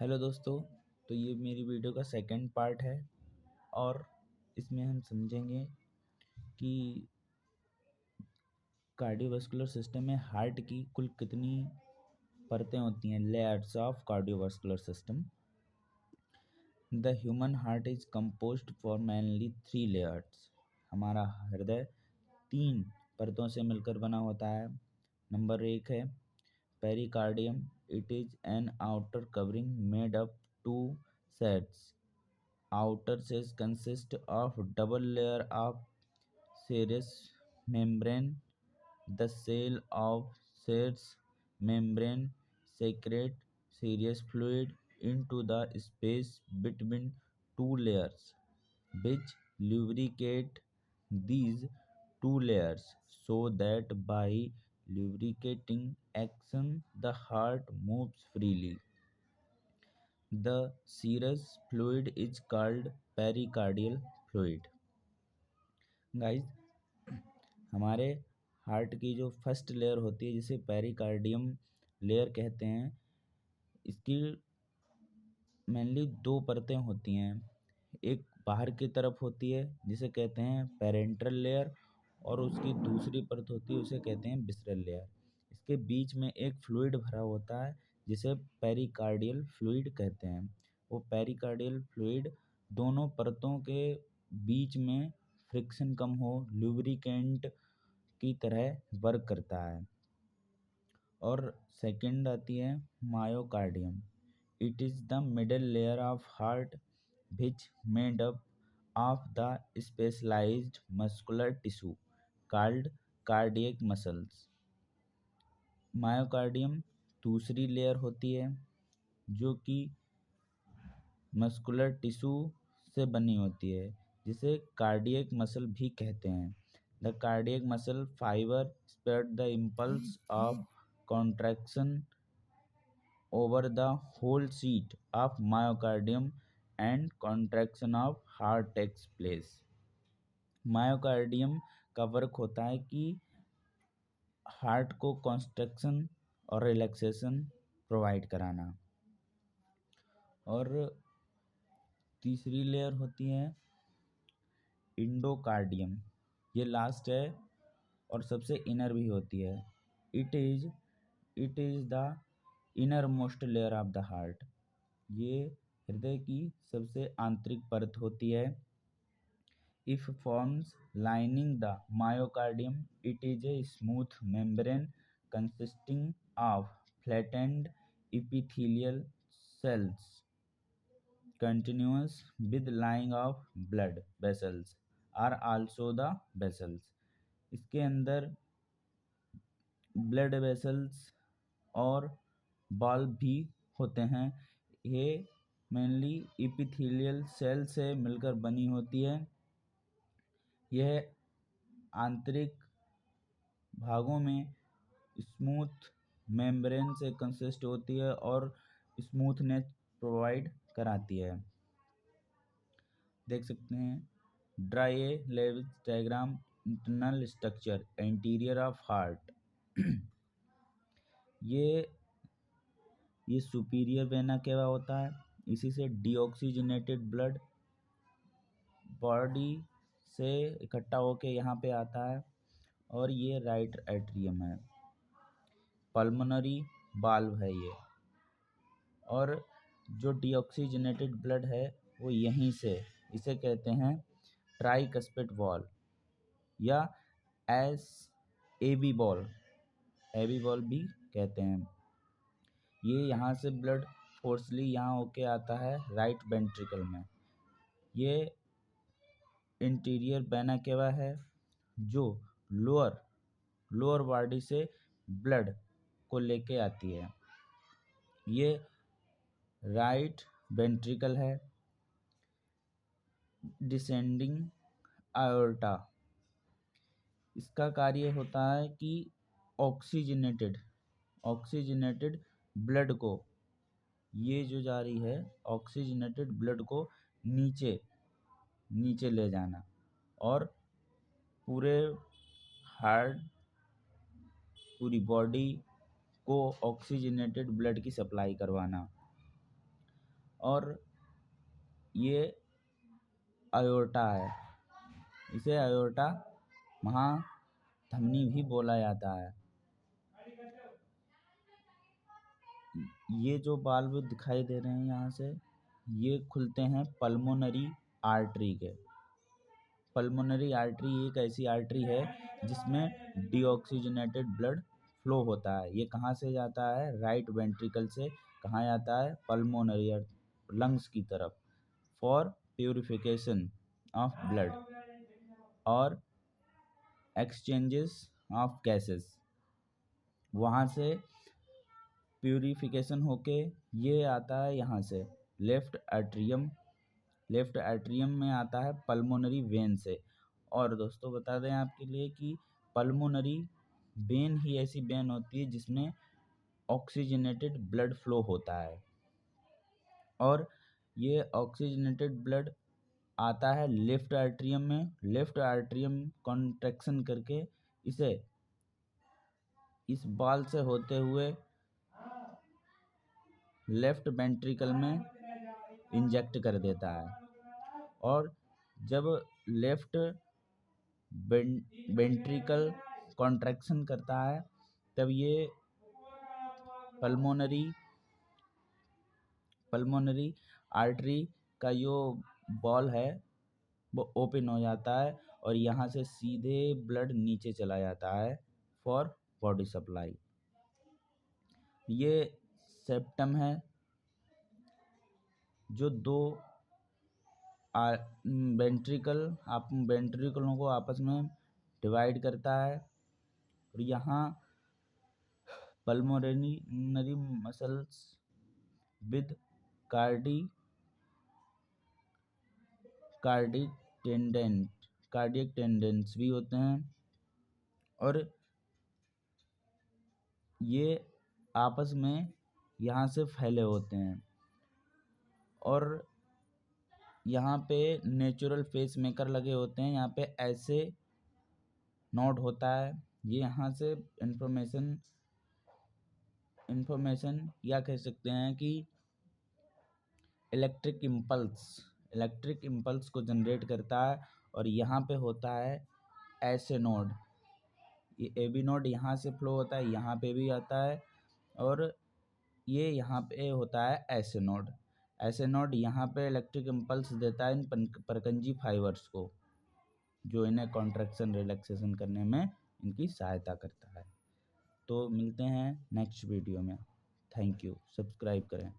Hello दोस्तों। तो ये मेरी वीडियो का सेकंड पार्ट है और इसमें हम समझेंगे कि कार्डियोवास्कुलर सिस्टम में हार्ट की कुल कितनी परतें होती हैं, layers of cardiovascular system. The human heart is composed for mainly 3 layers. हमारा हृदय 3 परतों से मिलकर बना होता है। नंबर 1 है pericardium. It is an outer covering made up 2 sets. Outer cells consist of double layer of serous membrane. The cell of serous membrane secrete serous fluid into the space between two layers, which lubricate these two layers so that by lubricating action the heart moves freely. The serous fluid is called pericardial fluid. Guys, हमारे heart की जो first layer होती है जिसे pericardium layer कहते हैं, इसकी mainly 2 परतें होती हैं। एक बाहर की तरफ होती है जिसे कहते हैं पेरेंट्रल लेयर और उसकी दूसरी परत होती है उसे कहते हैं विसरल लेयर। इसके बीच में एक फ्लूइड भरा होता है जिसे पेरिकार्डियल फ्लूइड कहते हैं। वो पेरिकार्डियल फ्लूइड दोनों परतों के बीच में फ्रिक्शन कम हो, लुब्रिकेंट की तरह वर्क करता है। और सेकंड आती है myocardium. It is the middle layer of heart which made up of the specialized muscular tissue called cardiac muscles. Myocardium दूसरी लेयर होती है जो कि मस्कुलर टिश्यू से बनी होती है जिसे कार्डियक मसल भी कहते हैं। The cardiac muscle fibre spread the impulse of contraction over the whole sheet of myocardium and contraction of heart takes place. Myocardium का वर्क होता है कि हार्ट को कॉन्स्ट्रक्शन और रिलैक्सेशन प्रोवाइड कराना। और तीसरी लेयर होती है इंडोकार्डियम। ये लास्ट है और सबसे इनर भी होती है। It is the inner most layer of the heart. ये हृदय की सबसे आंतरिक परत होती है। If forms lining the myocardium, it is a smooth membrane consisting of flattened epithelial cells continuous with line of blood vessels are also the vessels. इसके अंदर ब्लड वेसल्स और बल्ब भी होते हैं। ये मेनली इपिथेलियल सेल से मिलकर बनी होती है। यह आंतरिक भागों में स्मूथ मेम्ब्रेन से कंसिस्ट होती है और स्मूथनेस प्रोवाइड कराती है। देख सकते हैं dry Lewis diagram internal structure interior of heart. ये सुपीरियर वेना केवा होता है। इसी से डीऑक्सीजनेटेड ब्लड बॉडी से इकट्ठा होके यहाँ पे आता है और ये राइट एट्रियम है। पल्मोनरी वाल्व है ये। और जो डीऑक्सीजनेटेड ब्लड है वो यहीं से, इसे कहते हैं ट्राइकस्पिड वॉल्व या एबी वॉल्व भी कहते हैं। ये यहाँ से ब्लड फोर्सली यहाँ होके आता है राइट वेंट्रिकल में। ये इंटीरियर वेना केवा है जो लोअर बॉडी से ब्लड को लेके आती है। ये राइट वेंट्रिकल है। डिसेंडिंग आयोर्टा, इसका कार्य होता है कि ऑक्सीजनेटेड ब्लड को, ये जो जा रही है ऑक्सीजनेटेड ब्लड को नीचे ले जाना और पूरे हार्ट, पूरी बॉडी को ऑक्सीजनेटेड ब्लड की सप्लाई करवाना। और ये आयोर्टा है, इसे आयोर्टा महाधमनी भी बोला जाता है। ये जो वाल्व दिखाई दे रहे हैं यहाँ से, ये खुलते हैं पल्मोनरी आर्टरी के। पल्मोनरी आर्टरी एक ऐसी आर्टरी है जिसमें डीऑक्सीजनेटेड ब्लड फ्लो होता है। ये कहाँ से जाता है? राइट वेंट्रिकल से कहाँ जाता है? पल्मोनरी लंग्स की तरफ, फॉर प्यूरिफिकेशन ऑफ ब्लड और एक्सचेंजेस ऑफ गैसेस। वहाँ से प्यूरिफिकेशन होके ये आता है यहाँ से लेफ्ट एट्रियम में आता है पल्मोनरी वेन से। और दोस्तों बता दें आपके लिए कि पल्मोनरी वेन ही ऐसी वेन होती है जिसमें ऑक्सीजनेटेड ब्लड फ्लो होता है, और ये ऑक्सीजनेटेड ब्लड आता है लेफ्ट एट्रियम में। लेफ्ट एट्रियम कॉन्ट्रैक्शन करके इसे इस बॉल से होते हुए लेफ्ट वेंट्रिकल में इंजेक्ट कर देता है, और जब लेफ्ट वेंट्रिकल कॉन्ट्रैक्शन करता है तब ये पल्मोनरी आर्टरी का जो बॉल है वो ओपन हो जाता है, और यहाँ से सीधे ब्लड नीचे चला जाता है फॉर बॉडी सप्लाई। ये सेप्टम है जो दो वेंट्रिकलों को आपस में डिवाइड करता है, और यहाँ pulmonary muscles with cardiac tendons भी होते हैं, और ये आपस में यहाँ से फैले होते हैं। और यहाँ पे नेचुरल पेस मेकर लगे होते हैं, यहाँ पे ऐसे नोड होता है। ये यहाँ से इंफॉर्मेशन या कह सकते हैं कि इलेक्ट्रिक इम्पल्स को जनरेट करता है, और यहाँ पे होता है ऐसे नोड। ये ए बी नोड यहाँ से फ्लो होता है, यहाँ पे भी आता है, और ये यहाँ पे होता है ऐसे नोड यहाँ पे इलेक्ट्रिक इम्पल्स देता है इन परकंजी फाइबर्स को, जो इन्हें कॉन्ट्रैक्शन रिलैक्सेशन करने में इनकी सहायता करता है। तो मिलते हैं नेक्स्ट वीडियो में। Thank you. सब्सक्राइब करें।